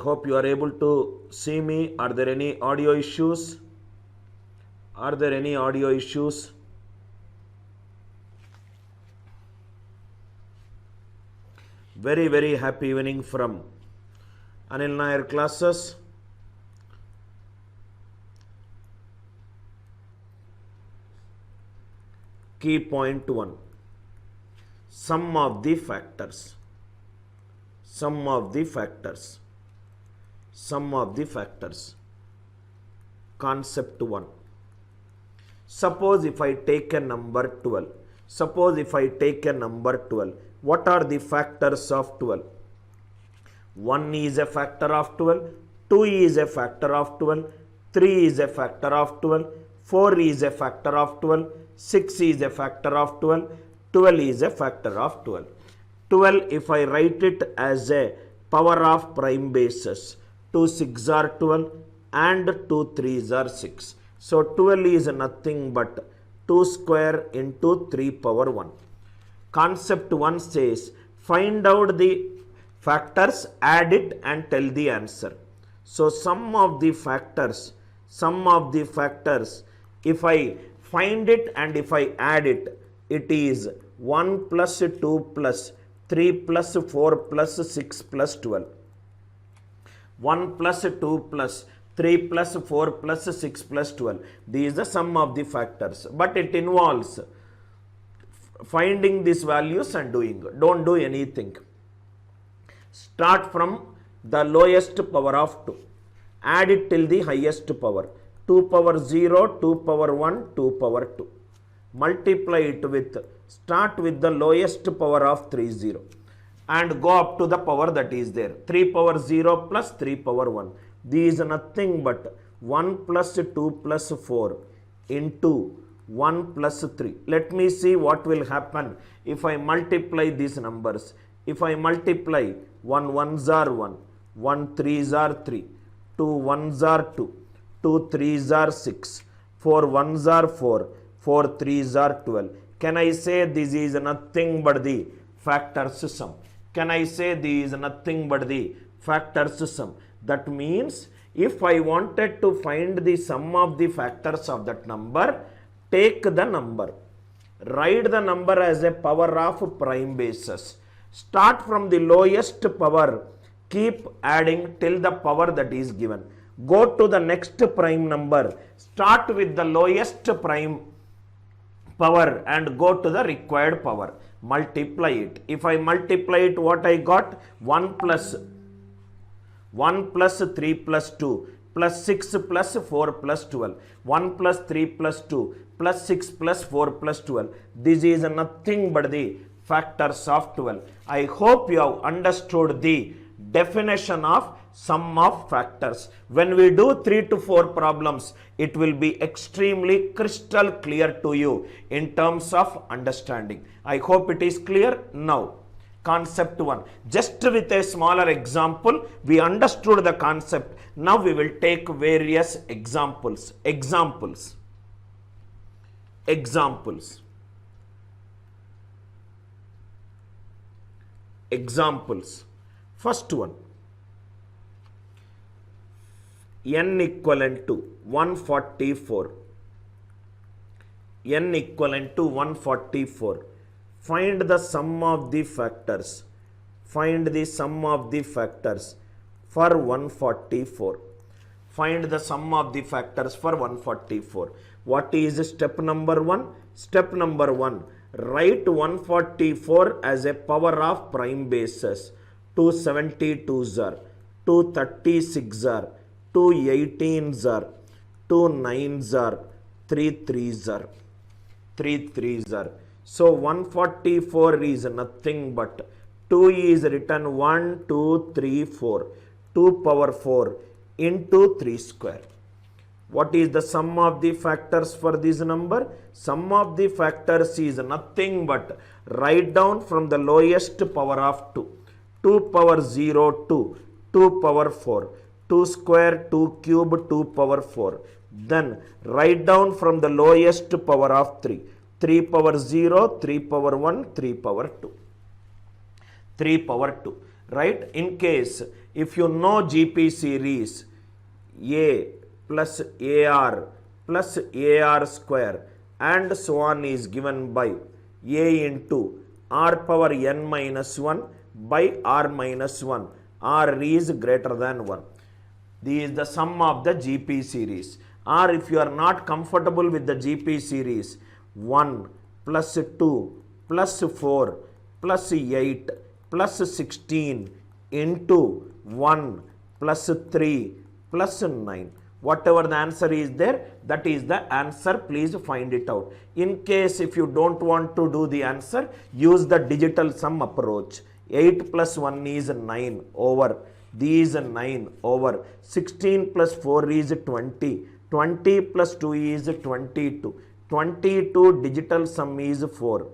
hope you are able to see me. Are there any audio issues? Are there any audio issues? Very, very happy evening from Anil Nair classes. Key point 1. Sum of the factors. Sum of the factors. Sum of the factors. Concept 1. Suppose if I take a number 12. Suppose if I take a number 12. What are the factors of 12? 1 is a factor of 12. 2 is a factor of 12. 3 is a factor of 12. 4 is a factor of 12. 6 is a factor of 12. 12 is a factor of 12. 12, if I write it as a power of prime bases, 2 6 are 12 and 2 3s are 6. So 12 is nothing but 2 square into 3 power 1. Concept 1 says, find out the factors, add it and tell the answer. So sum of the factors, if I find it and if I add it, it is 1 plus 2 plus 3 plus 4 plus 6 plus 12. 1 plus 2 plus 3 plus 4 plus 6 plus 12. This is the sum of the factors. But it involves finding these values and doing. Don't do anything. Start from the lowest power of 2. Add it till the highest power. 2 power 0, 2 power 1, 2 power 2. Multiply it with, start with the lowest power of 3, 0. And go up to the power that is there. 3 power 0 plus 3 power 1. This is nothing but 1 plus 2 plus 4 into 1 plus 3. Let me see what will happen if I multiply these numbers. If I multiply 1 1s are 1, 1 3s are 3, 2 1s are 2, 2 3s are 6, 4 1s are 4, 4 3s are 12. Can I say this is nothing but the factors sum? Can I say this is nothing but the factors sum? That means if I wanted to find the sum of the factors of that number, take the number, write the number as a power of prime bases. Start from the lowest power, keep adding till the power that is given. Go to the next prime number, start with the lowest prime power and go to the required power. Multiply it. If I multiply it, what I got? 1 plus 3 plus 2 plus 6 plus 4 plus 12. 1 plus 3 plus 2 plus 6 plus 4 plus 12. This is nothing but the factors of 12. I hope you have understood the definition of sum of factors. When we do 3 to 4 problems, it will be extremely crystal clear to you in terms of understanding. I hope it is clear now. Concept 1. Just with a smaller example, we understood the concept. Now we will take various examples. Examples. First one. N equivalent to 144. N equivalent to 144. Find the sum of the factors. Find the sum of the factors for 144. Find the sum of the factors for 144. What is step number 1? Step number 1. Write 144 as a power of prime bases. 272s are, 236s are, 218s are, 29s are, 33s are, 33s are. So 144 is nothing but 2 is written 1, 2, 3, 4. 2 power 4 into 3 square. What is the sum of the factors for this number? Sum of the factors is nothing but write down from the lowest power of 2. 2 power 0, 2. 2 power 4. 2 square, 2 cube, 2 power 4. Then write down from the lowest power of 3. 3 power 0, 3 power 1, 3 power 2. 3 power 2. right? In case if you know GP series, A plus AR plus AR square and so on is given by A into R power n minus 1 by R minus 1. R is greater than 1. This is the sum of the GP series. Or if you are not comfortable with the GP series, 1 plus 2 plus 4 plus 8 plus 16 into 1 plus 3 plus 9. Whatever the answer is there, that is the answer. Please find it out. In case if you don't want to do the answer, use the digital sum approach. 8 plus 1 is 9 over. These 9 over. 16 plus 4 is 20. 20 plus 2 is 22. 22 digital sum is 4.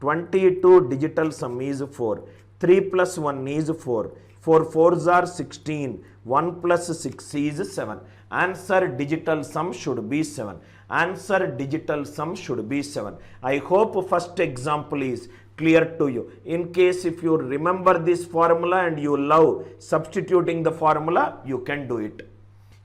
22 digital sum is 4. 3 plus 1 is 4. 4 4s are 16. 1 plus 6 is 7. Answer digital sum should be 7. Answer digital sum should be 7. I hope first example is clear to you. In case if you remember this formula and you love substituting the formula, you can do it.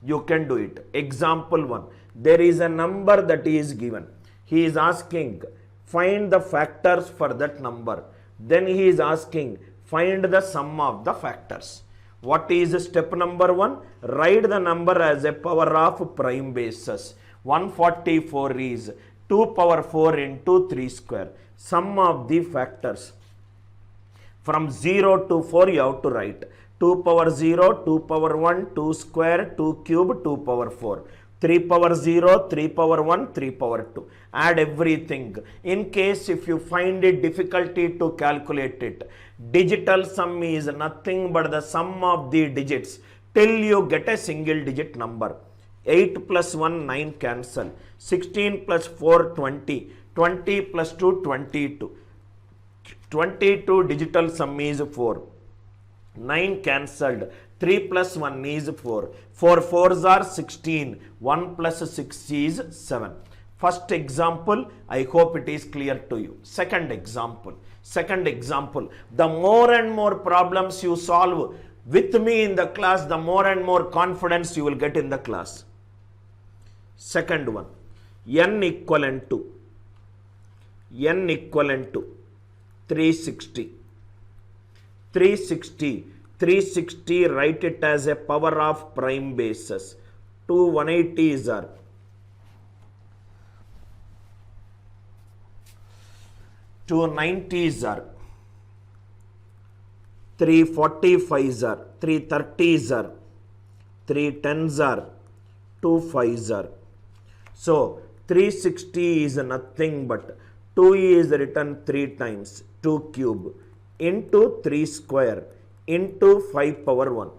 You can do it. Example 1. There is a number that is given. He is asking find the factors for that number. Then he is asking find the sum of the factors. What is step number 1? Write the number as a power of prime basis. 144 is 2 power 4 into 3 square. Sum of the factors. From 0 to 4 you have to write. 2 power 0, 2 power 1, 2 square, 2 cube, 2 power 4. 3 power 0, 3 power 1, 3 power 2. Add everything. In case if you find it difficulty to calculate it, digital sum is nothing but the sum of the digits till you get a single digit number. 8 plus 1, 9 cancel. 16 plus 4, 20. 20 plus 2, 22. 22 digital sum is 4. 9 cancelled. 3 plus 1 is 4. 4 4s are 16. 1 plus 6 is 7. First example, I hope it is clear to you. Second example. The more and more problems you solve with me in the class, the more and more confidence you will get in the class. Second one. N equivalent to 360. 360, write it as a power of prime basis. 2 180s are 2 90s are 3 45s are 3 30s are 3 10s are 2 5s are. So 360 is nothing but 2 is written 3 times, 2 cube into 3 square into 5 power 1.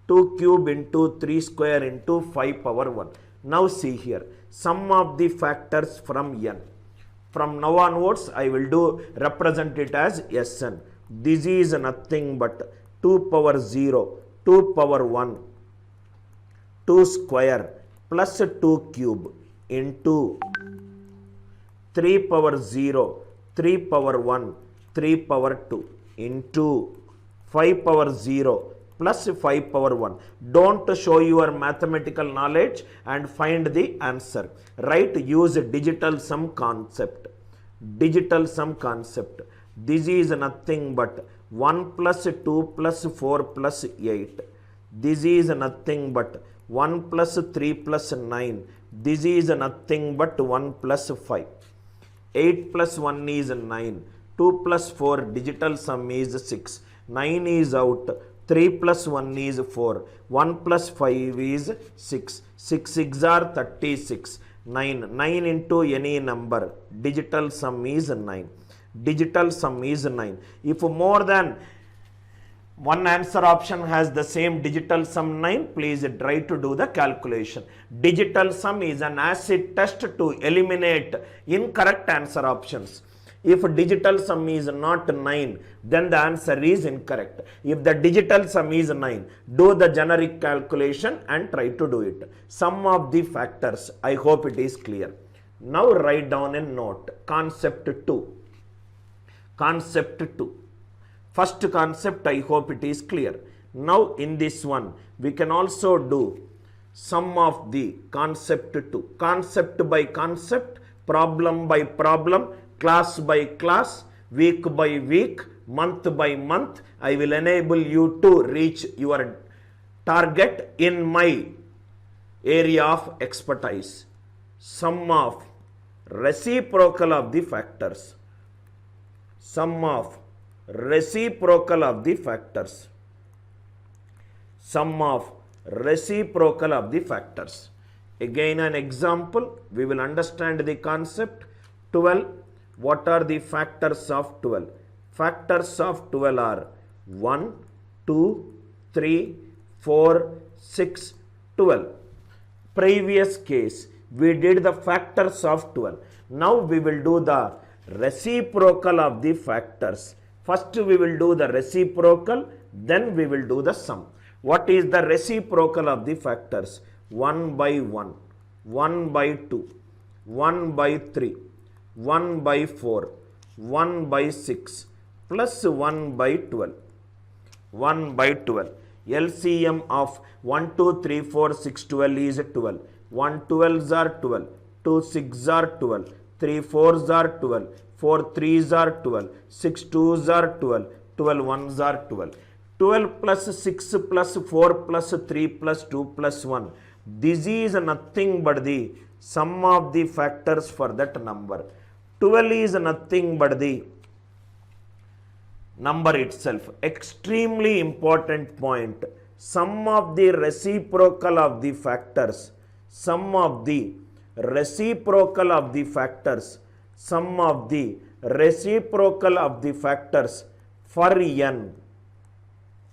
2 cube into 3 square into 5 power 1. Now see here, sum of the factors from n. From now onwards, I will represent it as Sn. This is nothing but 2 power 0, 2 power 1, 2 square plus 2 cube into 3 power 0, 3 power 1, 3 power 2 into 5 power 0 plus 5 power 1. Don't show your mathematical knowledge and find the answer. Right? Use digital sum concept. Digital sum concept. This is nothing but 1 plus 2 plus 4 plus 8. This is nothing but 1 plus 3 plus 9. This is nothing but 1 plus 5. 8 plus 1 is 9. 2 plus 4 digital sum is 6. 9 is out. 3 plus 1 is 4. 1 plus 5 is 6. 6 6 are 36. 9. 9 into any number. Digital sum is 9. Digital sum is 9. If more than one answer option has the same digital sum 9, please try to do the calculation. Digital sum is an acid test to eliminate incorrect answer options. If digital sum is not 9, then the answer is incorrect. If the digital sum is 9, do the generic calculation and try to do it. Sum of the factors. I hope it is clear. Now write down a note. Concept 2. Concept 2. First concept, I hope it is clear. Now in this one, we can also do sum of the concept 2. Concept by concept, problem by problem, class by class, week by week, month by month. I will enable you to reach your target in my area of expertise. Sum of reciprocal of the factors. Sum of reciprocal of the factors. Sum of reciprocal of the factors. Again an example, we will understand the concept. 12. What are the factors of 12? Factors of 12 are 1, 2, 3, 4, 6, 12. Previous case, we did the factors of 12. Now we will do the reciprocal of the factors. First we will do the reciprocal, then we will do the sum. What is the reciprocal of the factors? 1 by 1, 1 by 2, 1 by 3, 1 by 4, 1 by 6, plus 1 by 12. 1 by 12. LCM of 1, 2, 3, 4, 6, 12 is 12. 1 12s are 12, 2 6s are 12, 3 4s are 12, 4 3s are 12, 6 2s are 12, 12 1s are 12. 12 plus 6 plus 4 plus 3 plus 2 plus 1. This is nothing but the sum of the factors for that number. 12 is nothing but the number itself. Extremely important point. Sum of the reciprocal of the factors. Sum of the reciprocal of the factors. Sum of the reciprocal of the factors for n.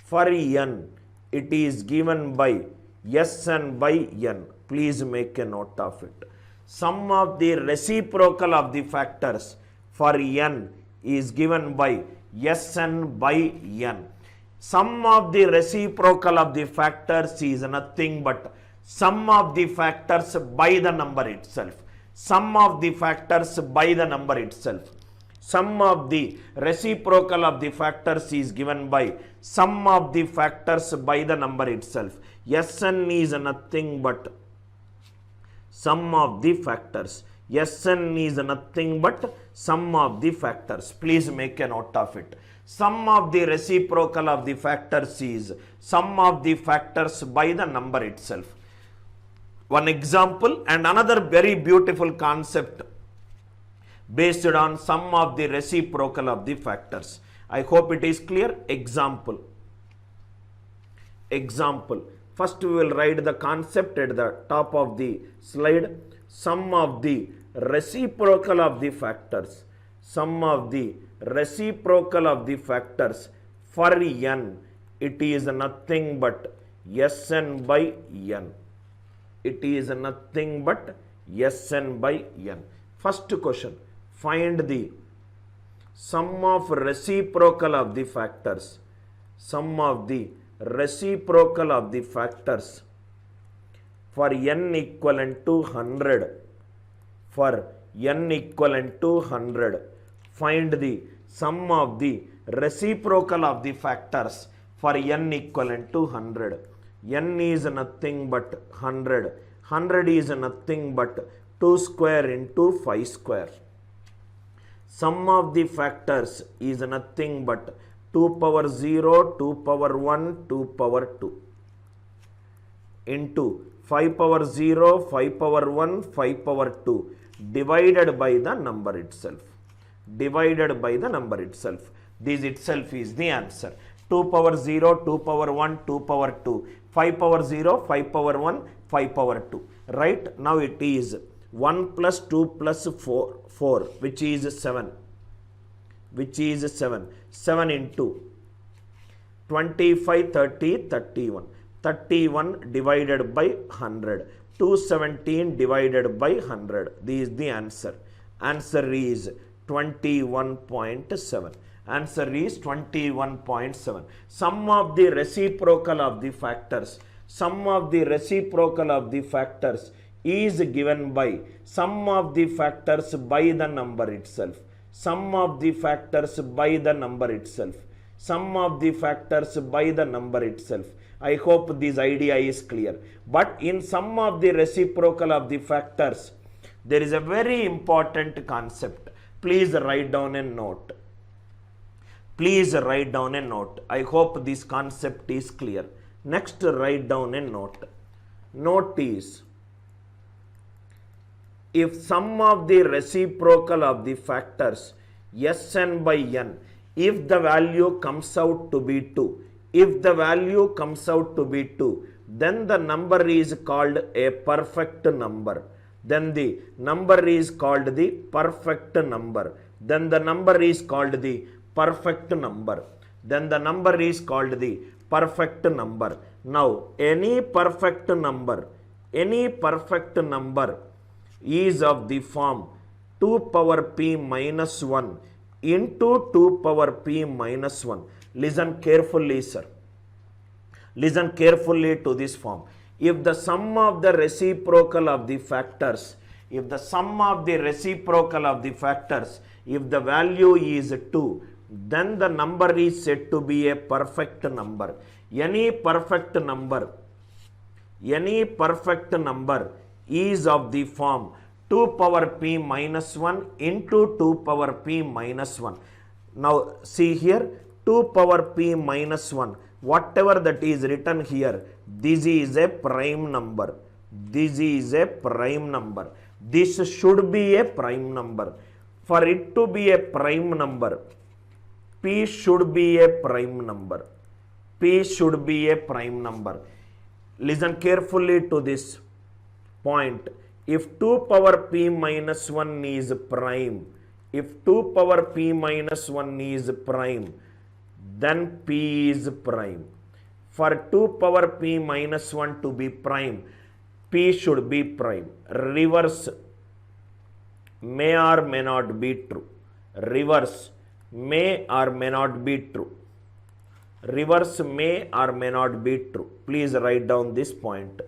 For n, it is given by Sn by n. Please make a note of it. Sum of the reciprocal of the factors for n is given by Sn by n. Sum of the reciprocal of the factors is nothing but sum of the factors by the number itself. Sum of the factors by the number itself. Sum of the reciprocal of the factors is given by sum of the factors by the number itself. Sn is nothing but sum of the factors. Sn is nothing but sum of the factors. Please make a note of it. Sum of the reciprocal of the factors is sum of the factors by the number itself. One example and another very beautiful concept based on sum of the reciprocal of the factors. I hope it is clear. Example. Example. First we will write the concept at the top of the slide. Sum of the reciprocal of the factors. Sum of the reciprocal of the factors for n. It is nothing but Sn by n. It is nothing but Sn by n. First question. Find the sum of reciprocal of the factors. Sum of the reciprocal of the factors for n equivalent to 100. For n equivalent to 100. Find the sum of the reciprocal of the factors for n equivalent to 100. N is nothing but 100. 100 is nothing but 2 square into 5 square. Sum of the factors is nothing but 2 power 0, 2 power 1, 2 power 2 into 5 power 0, 5 power 1, 5 power 2 divided by the number itself. Divided by the number itself. This itself is the answer. 2 power 0, 2 power 1, 2 power 2, 5 power 0, 5 power 1, 5 power 2. Right? Now it is 1 plus 2 plus 4, which is 7. Which is 7. 7 into 25, 30, 31. 31 divided by 100. 217 divided by 100. This is the answer. Answer is 21.7. Answer is 21.7. Sum of the reciprocal of the factors. Sum of the reciprocal of the factors is given by sum of the factors by the number itself. Sum of the factors by the number itself. sum of the factors by the number itself. I hope this idea is clear. But in sum of the reciprocal of the factors, there is a very important concept. Please write down a note. Please write down a note. I hope this concept is clear. Next, write down a note. Note is, if sum of the reciprocal of the factors Sn by n, if the value comes out to be 2, if the value comes out to be 2, then the number is called a perfect number. Then the number is called the perfect number. Then the number is called the perfect number. Then the number is called the perfect number. Now, any perfect number is of the form 2 power p minus 1 into 2 power p minus 1. Listen carefully, sir. Listen carefully to this form. If the sum of the reciprocal of the factors, if the value is 2, then the number is said to be a perfect number. Any perfect number is of the form 2 power p minus 1 into 2 power p minus 1. Now see here, 2 power p minus 1, whatever that is written here, this is a prime number. This is a prime number. This should be a prime number. For it to be a prime number, p should be a prime number. P should be a prime number. Listen carefully to this point. If 2 power p minus 1 is prime, then p is prime. For 2 power p minus 1 to be prime, p should be prime. Reverse may or may not be true. Reverse may or may not be true. Reverse may or may not be true. Please write down this point.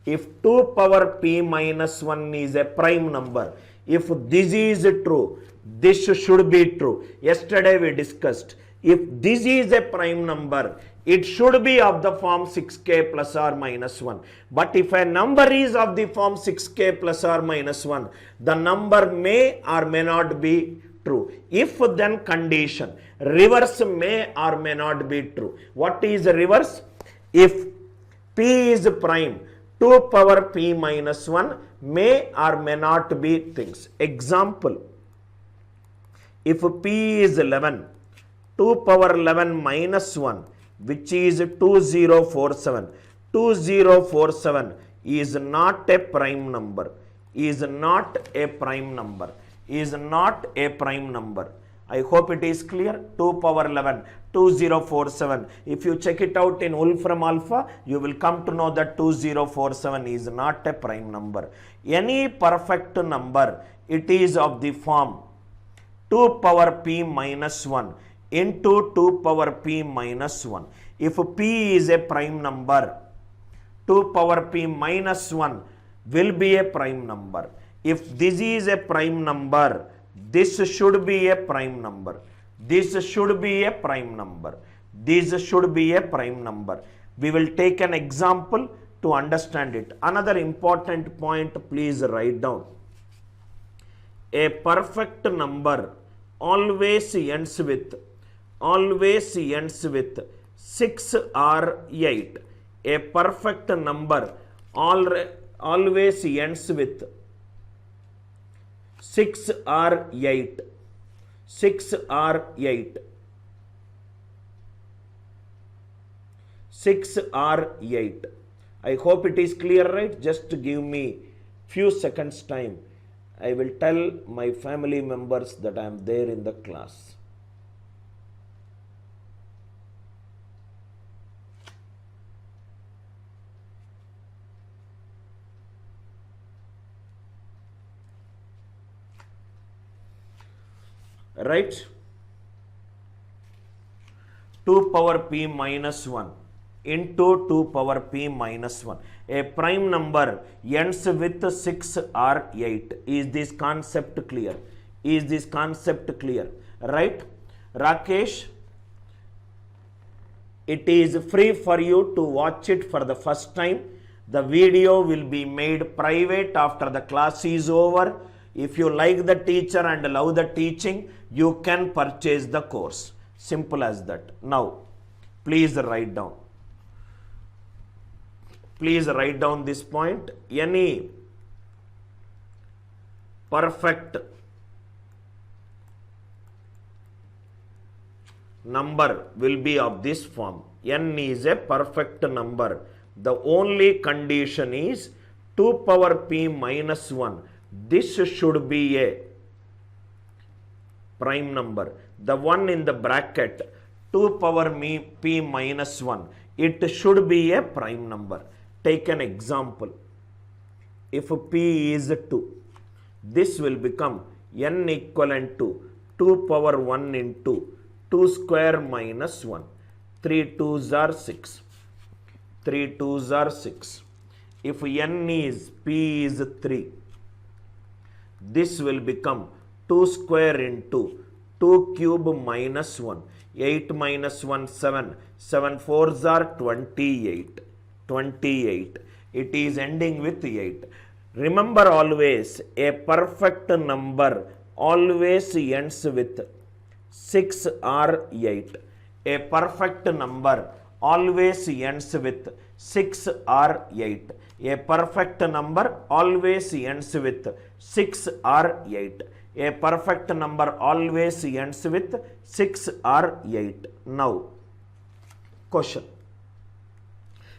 If 2 power p minus 1 is a prime number, if this is true, this should be true. Yesterday we discussed, if this is a prime number, it should be of the form 6k plus or minus 1. But if a number is of the form 6k plus or minus 1, the number may or may not be true. If then condition, reverse may or may not be true. What is reverse? If p is prime, 2 power p minus 1 may or may not be things. Example, if p is 11, 2 power 11 minus 1, which is 2047. 2047 is not a prime number. Is not a prime number. Is not a prime number. I hope it is clear. 2 power 11, 2047. If you check it out in Wolfram Alpha, you will come to know that 2047 is not a prime number. Any perfect number, it is of the form 2 power p minus 1 into 2 power p minus 1. If p is a prime number, 2 power p minus 1 will be a prime number. If this is a prime number, this should be a prime number. This should be a prime number. This should be a prime number. We will take an example to understand it. Another important point, please write down. A perfect number always ends with 6 or 8. A perfect number always ends with 6 or 8. 6 or 8. 6 or 8. I hope it is clear, right? Just give me few seconds time. I will tell my family members that I am there in the class. Right? 2 power p minus 1 into 2 power p minus 1. A prime number ends with 6 or 8. Is this concept clear? Is this concept clear? Right? Rakesh, It is free for you to watch it for the first time. The video will be made private after the class is over. If you like the teacher and love the teaching, you can purchase the course. Simple as that. Now, please write down. Please write down this point. Any perfect number will be of this form. N is a perfect number. The only condition is 2 power p minus 1. This should be a prime number. The one in the bracket, 2 power p minus 1, it should be a prime number. Take an example. If p is 2, this will become n equivalent to 2 power 1 into 2 square minus 1. 3 2s are 6. 3 2s are 6. If n is p is 3, this will become 2 square into 2 cube minus 1. 8 minus 1, 7. 7 4s are 28. 28. It is ending with 8. Remember always, a perfect number always ends with 6 or 8. A perfect number always ends with 6 or 8. A perfect number always ends with 6 or 8. A perfect number always ends with 6 or 8. Now, question.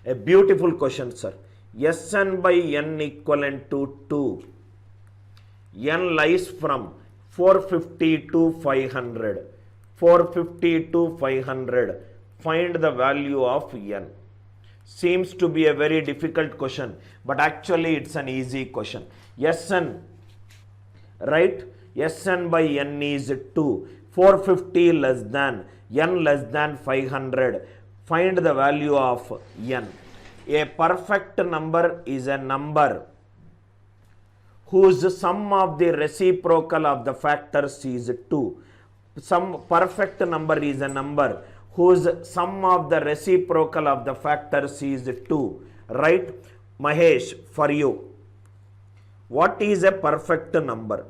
A beautiful question, sir. Sn by n equivalent to 2. N lies from 450 to 500. 450 to 500. Find the value of n. Seems to be a very difficult question, but actually it's an easy question. Sn, right? Sn by n is 2. 450 less than n less than 500. Find the value of n. A perfect number is a number whose sum of the reciprocal of the factors is 2. Some perfect number is a number whose sum of the reciprocal of the factors is 2. Right? Mahesh, for you, what is a perfect number?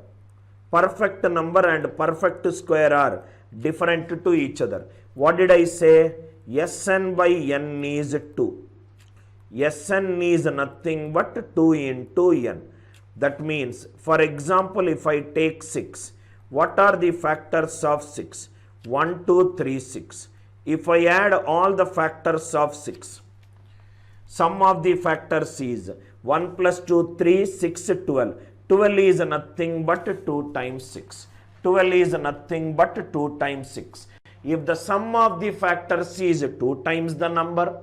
Perfect number and perfect square are different to each other. What did I say? Sn by n is 2. Sn is nothing but 2 into n. That means, for example, if I take 6, what are the factors of 6? 1, 2, 3, 6. If I add all the factors of 6, sum of the factors is 1 plus 2, 3, 6, 12. 12 is nothing but 2 times 6. 12 is nothing but 2 times 6. If the sum of the factors is 2 times the number,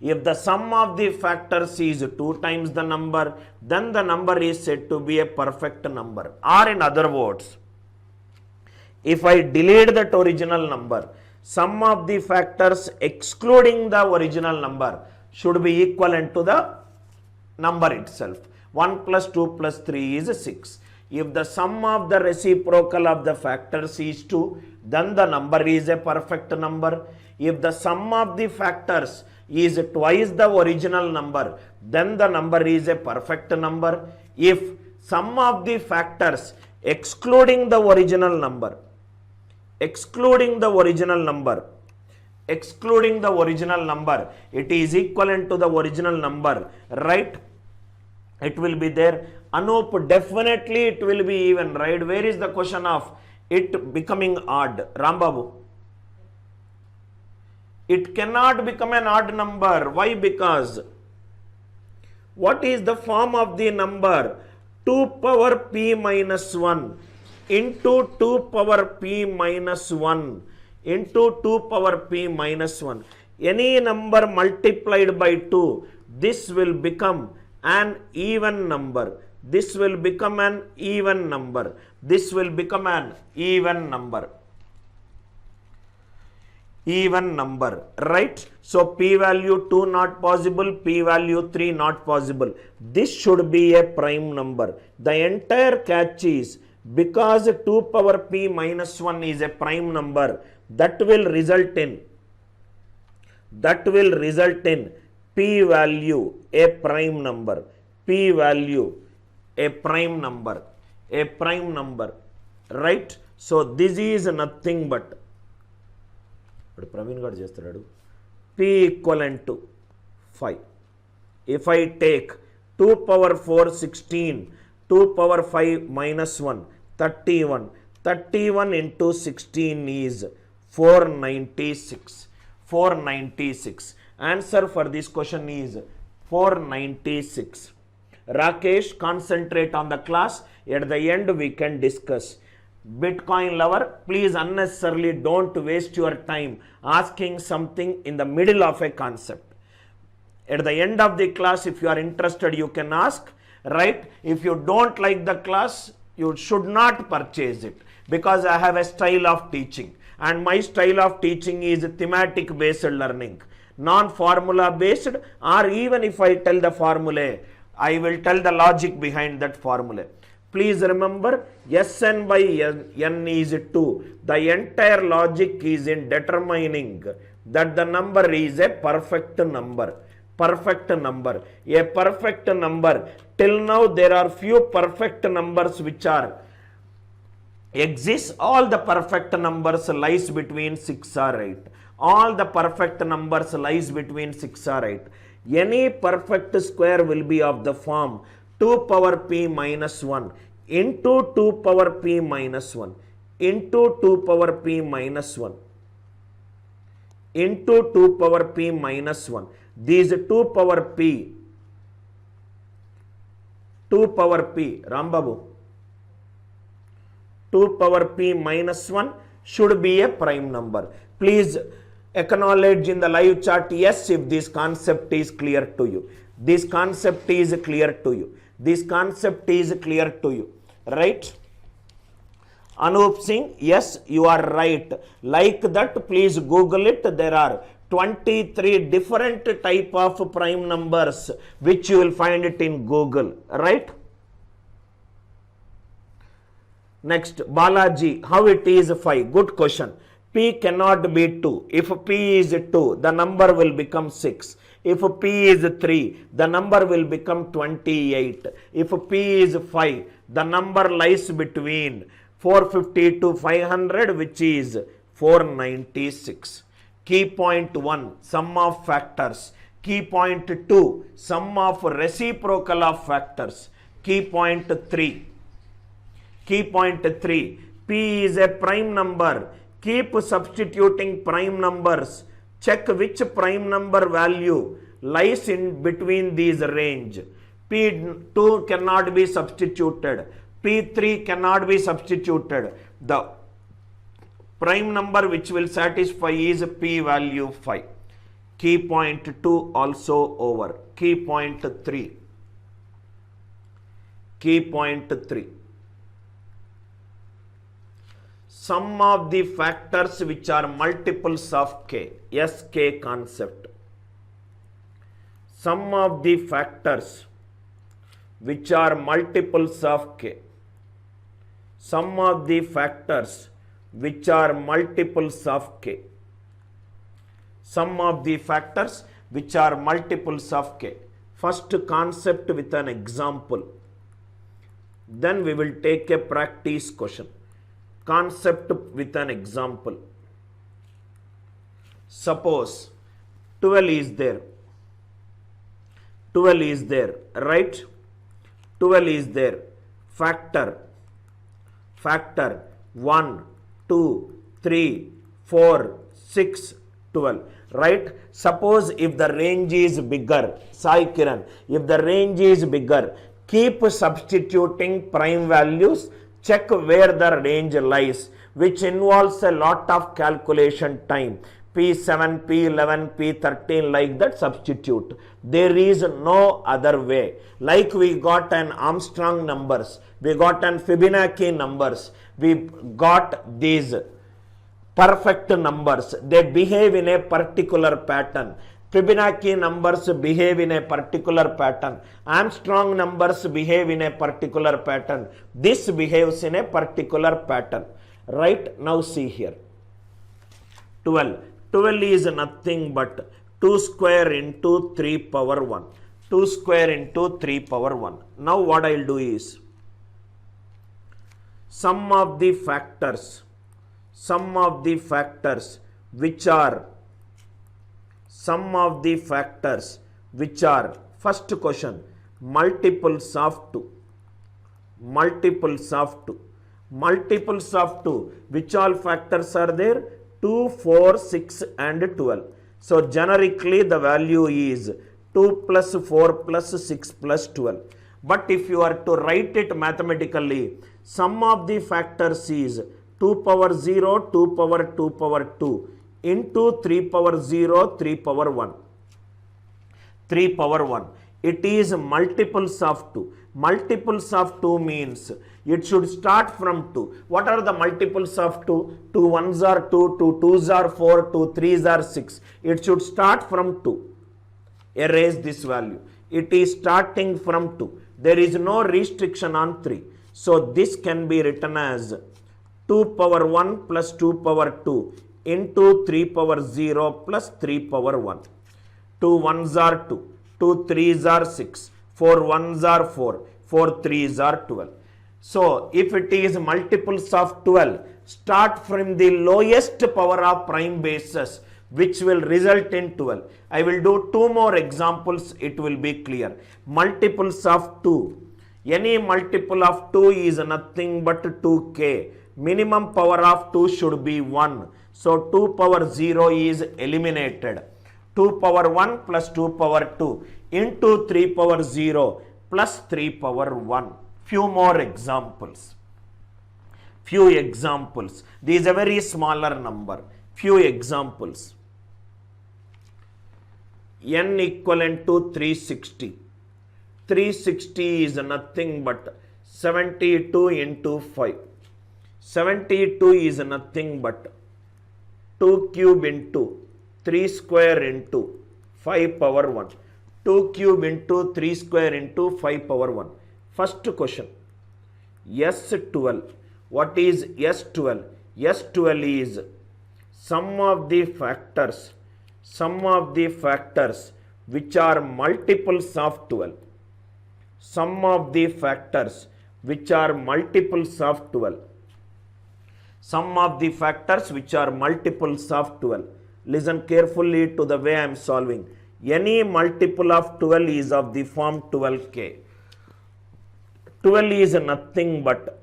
if the sum of the factors is 2 times the number, then the number is said to be a perfect number. Or in other words, if I delete that original number, sum of the factors excluding the original number should be equivalent to the number itself. 1 plus 2 plus 3 is 6. If the sum of the reciprocal of the factors is 2, then the number is a perfect number. If the sum of the factors is twice the original number, then the number is a perfect number. If sum of the factors excluding the original number, excluding the original number, it is equivalent to the original number, right? It will be there. Anup, definitely it will be even, right? Where is the question of it becoming odd? Rambabu, it cannot become an odd number. Why? Because what is the form of the number? 2 power p minus 1 into 2 power p minus 1 into 2 power p minus 1. Any number multiplied by 2, this will become an even number. This will become an even number. This will become an even number. Even number, right? So p value 2 not possible, p value 3 not possible. This should be a prime number. The entire catch is, because 2 power p minus 1 is a prime number, that will result in that will result in p value a prime number, p value a prime number, right? So this is nothing but Praveen garu chestadu p equivalent to 5. If I take 2 power 4 16, 2 power 5 minus 1 31, 31 into 16 is 496. 496. Answer for this question is 496. Rakesh, concentrate on the class. At the end we can discuss. Bitcoin lover, please unnecessarily don't waste your time asking something in the middle of a concept. At the end of the class, if you are interested, you can ask, right? If you don't like the class, you should not purchase it, because I have a style of teaching, and my style of teaching is thematic based learning, non-formula based, or even if I tell the formula, I will tell the logic behind that formula. Please remember, Sn by n is 2. The entire logic is in determining that the number is a perfect number. Perfect number. A perfect number. Till now there are few perfect numbers which are exist. All the perfect numbers lies between 6 or 8. All the perfect numbers lies between 6 or 8. Any perfect square will be of the form 2 power p minus 1 into 2 power p minus 1 into 2 power p minus 1 into 2 power p minus 1. These 2 power p, Rambabu, 2 power p minus 1 should be a prime number. Please acknowledge in the live chat yes if this concept is clear to you. This concept is clear to you. This concept is clear to you, right? Anup Singh, yes, you are right. Like that, please Google it. There are 23 different type of prime numbers which you will find it in Google, right? Next, Balaji, how it is 5? Good question. P cannot be 2. If P is 2, the number will become 6. If P is 3, the number will become 28. If P is 5, the number lies between 450 to 500, which is 496. Key point 1, sum of factors. Key point 2, sum of reciprocal of factors. Key point 3. Key point 3, P is a prime number. Keep substituting prime numbers. Check which prime number value lies in between these range. P2 cannot be substituted. P3 cannot be substituted. The prime number which will satisfy is P value 5. Key point 2 also over. Key point 3. Key point 3. Sum of the factors which are multiples of k, SK concept. Sum of the factors which are multiples of k. Sum of the factors which are multiples of k. Sum of the factors which are multiples of k. First concept with an example. Then we will take a practice question. Concept with an example. Suppose 12 is there. 12 is there, right? 12 is there. Factor 1, 2, 3, 4, 6, 12, right? Suppose if the range is bigger, Sai Kiran, if the range is bigger, keep substituting prime values. Check where the range lies, which involves a lot of calculation time. P7, P11, P13, like that substitute. There is no other way. Like we got an Armstrong numbers, we got an Fibonacci numbers, we got these perfect numbers. They behave in a particular pattern. Fibonacci numbers behave in a particular pattern. Armstrong numbers behave in a particular pattern. This behaves in a particular pattern. Right? Now see here. 12. 12 is nothing but 2 square into 3 power 1. 2 square into 3 power 1. Now what I will do is, sum of the factors which are first question, multiples of 2, which all factors are there? 2, 4, 6 and 12. So generically the value is 2 plus 4 plus 6 plus 12. But if you are to write it mathematically, sum of the factors is 2 power 0, 2 power 2 power 2 into 3 power 0, 3 power 1. 3 power 1. It is multiples of 2. Multiples of 2 means it should start from 2. What are the multiples of 2? 2 1s are 2, 2 2s are 4, 2 3s are 6. It should start from 2. Erase this value. It is starting from 2. There is no restriction on 3. So this can be written as 2 power 1 plus 2 power 2 into 3 power 0 plus 3 power 1. 2 1s are 2, 2 3s are 6, 4 1s are 4, 4 3s are 12. So if it is multiples of 12, start from the lowest power of prime basis, which will result in 12. I will do 2 more examples, it will be clear. Multiples of 2. Any multiple of 2 is nothing but 2k. Minimum power of 2 should be 1. So 2 power 0 is eliminated. 2 power 1 plus 2 power 2 into 3 power 0 plus 3 power 1. Few more examples. This is a very smaller number. Few examples. N equivalent to 360. 360 is nothing but 72 into 5. 72 is nothing but 2 cube into 3 square into 5 power 1. 2 cube into 3 square into 5 power 1. First question. S12. What is S12? S12 is sum of the factors which are multiples of 12. Sum of the factors which are multiples of 12. Sum of the factors which are multiples of 12. Listen carefully to the way I am solving. Any multiple of 12 is of the form 12k. 12 is nothing but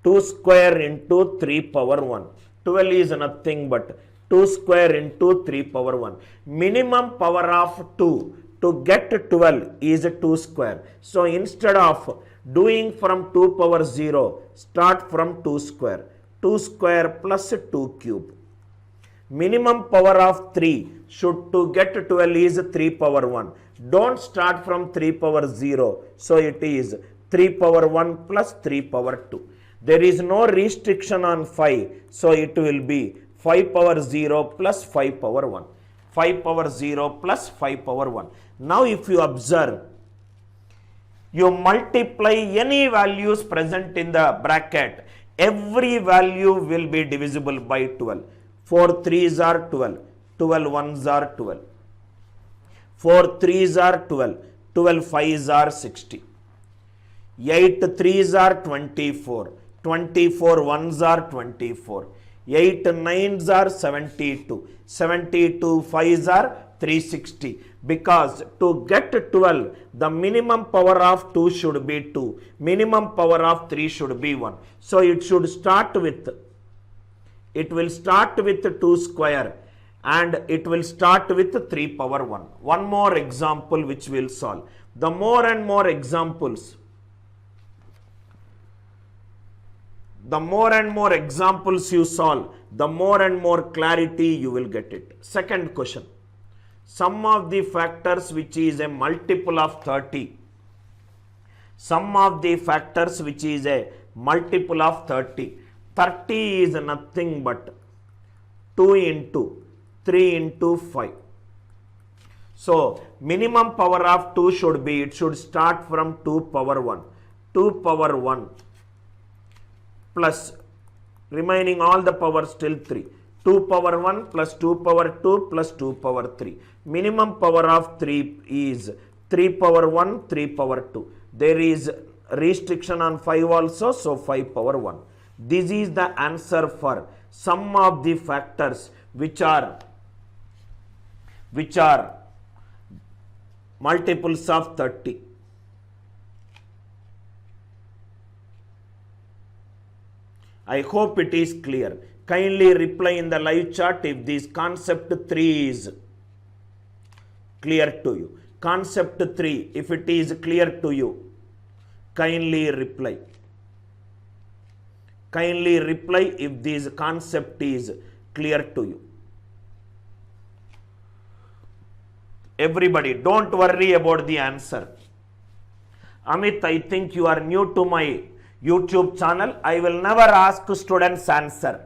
2 square into 3 power 1. 12 is nothing but 2 square into 3 power 1. Minimum power of 2 to get 12 is 2 square. So instead of doing from 2 power 0, start from 2 square. 2 square plus 2 cube. Minimum power of 3 should to get 12 is 3 power 1. Don't start from 3 power 0. So it is 3 power 1 plus 3 power 2. There is no restriction on 5. So it will be 5 power 0 plus 5 power 1. 5 power 0 plus 5 power 1. Now if you observe, you multiply any values present in the bracket, every value will be divisible by 12. 4 3s are 12, 12 1s are 12, 4 3s are 12, 12 5s are 60, 8 3s are 24, 24 1s are 24, 8 9s are 72, 72 5s are 360. Because to get 12, the minimum power of 2 should be 2, minimum power of 3 should be 1. So it should start with, it will start with 2 square and it will start with 3 power 1. One more example which we will solve. The more and more examples, you solve, the more and more clarity you will get it. Second question. Sum of the factors which is a multiple of 30. Sum of the factors which is a multiple of 30. 30 is nothing but 2 into 3 into 5. So minimum power of 2 should be, it should start from 2 power 1. 2 power 1 plus remaining all the powers till 3. 2 power 1 plus 2 power 2 plus 2 power 3. Minimum power of 3 is 3 power 1, 3 power 2. There is restriction on 5 also, so 5 power 1. This is the answer for sum of the factors which are multiples of 30. I hope it is clear. Kindly reply in the live chat if this concept 3 is clear to you. Concept 3, if it is clear to you, kindly reply. Kindly reply if this concept is clear to you. Everybody, don't worry about the answer. Amit, I think you are new to my YouTube channel. I will never ask students answer.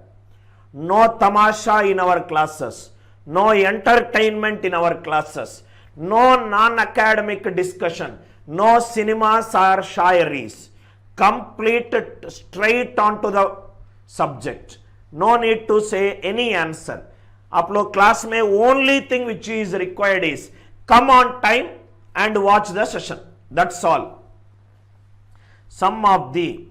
No tamasha in our classes. No entertainment in our classes. No non-academic discussion. No cinemas or shairis. Complete straight onto the subject. No need to say any answer. आप लोग class में only thing which is required is come on time and watch the session. That's all. Sum of the,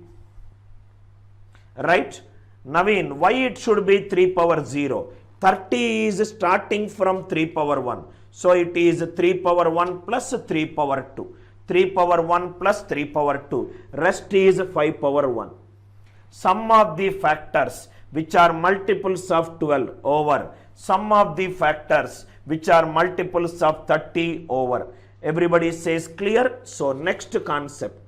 right? Naveen, why it should be 3 power 0? 30 is starting from 3 power 1. So it is 3 power 1 plus 3 power 2. 3 power 1 plus 3 power 2. Rest is 5 power 1. Sum of the factors which are multiples of 12 over sum of the factors which are multiples of 30 over. Everybody says clear. So next concept.